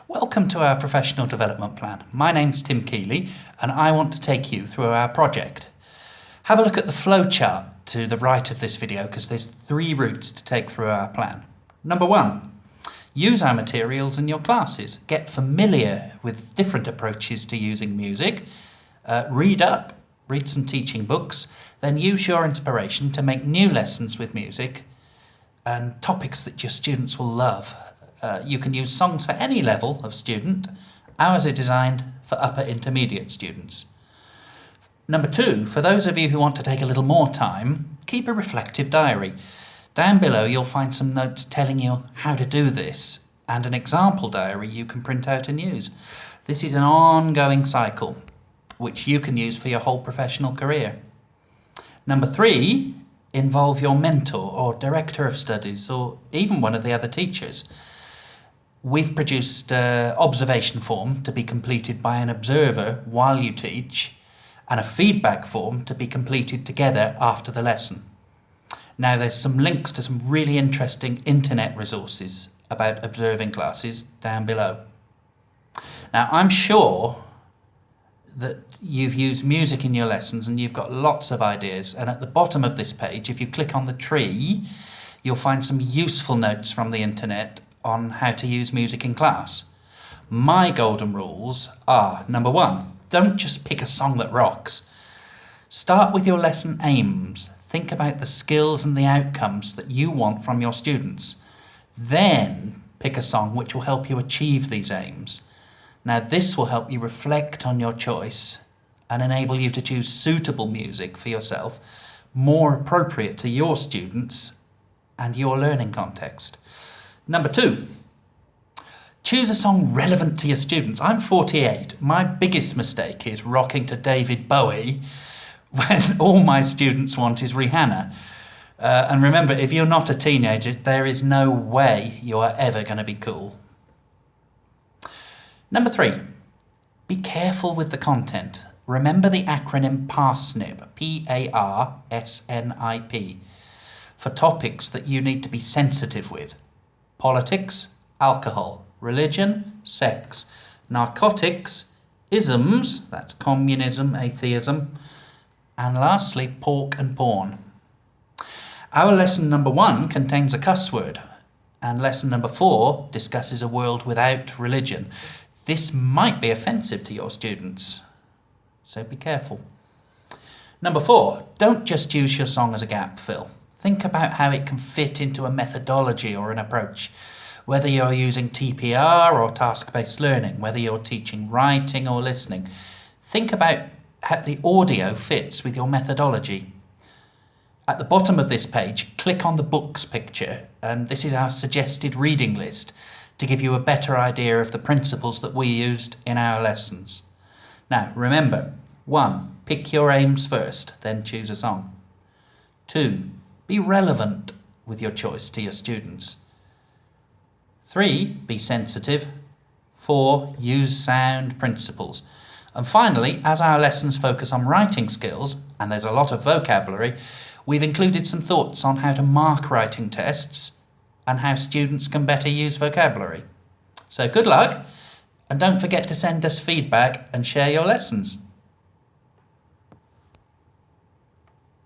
Welcome to our professional development plan. My name's Tim Keeley and I want to take you through our project. Have a look at the flow chart to the right of this video because there's 3 routes to take through our plan. Number 1, use our materials in your classes. Get familiar with different approaches to using music. Read some teaching books, then use your inspiration to make new lessons with music and topics that your students will love. You can use songs for any level of student. Ours are designed for upper intermediate students. Number 2, for those of you who want to take a little more time, keep a reflective diary. Down below you'll find some notes telling you how to do this and an example diary you can print out and use. This is an ongoing cycle which you can use for your whole professional career. Number 3, involve your mentor or director of studies or even one of the other teachers. We've produced an observation form to be completed by an observer while you teach and a feedback form to be completed together after the lesson. Now there's some links to some really interesting internet resources about observing classes down below. Now I'm sure that you've used music in your lessons and you've got lots of ideas, and at the bottom of this page, if you click on the tree, you'll find some useful notes from the internet on how to use music in class. My golden rules are: number 1, don't just pick a song that rocks. Start with your lesson aims. Think about the skills and the outcomes that you want from your students. Then pick a song which will help you achieve these aims. Now this will help you reflect on your choice and enable you to choose suitable music for yourself, more appropriate to your students and your learning context. Number 2, choose a song relevant to your students. I'm 48. My biggest mistake is rocking to David Bowie when all my students want is Rihanna. And remember, if you're not a teenager, there is no way you are ever going to be cool. Number 3, be careful with the content. Remember the acronym PARSNIP, P-A-R-S-N-I-P, for topics that you need to be sensitive with. Politics, alcohol, religion, sex, narcotics, isms, that's communism, atheism, and lastly, pork and porn. Our lesson number 1 contains a cuss word, and lesson number 4 discusses a world without religion. This might be offensive to your students, so be careful. Number 4, don't just use your song as a gap fill. Think about how it can fit into a methodology or an approach. Whether you're using TPR or task-based learning, whether you're teaching writing or listening, think about how the audio fits with your methodology. At the bottom of this page, click on the books picture, and this is our suggested reading list to give you a better idea of the principles that we used in our lessons. Now, remember, 1, pick your aims first, then choose a song. 2, be relevant with your choice to your students. 3, be sensitive. 4, use sound principles. And finally, as our lessons focus on writing skills, and there's a lot of vocabulary, we've included some thoughts on how to mark writing tests and how students can better use vocabulary. So good luck, and don't forget to send us feedback and share your lessons.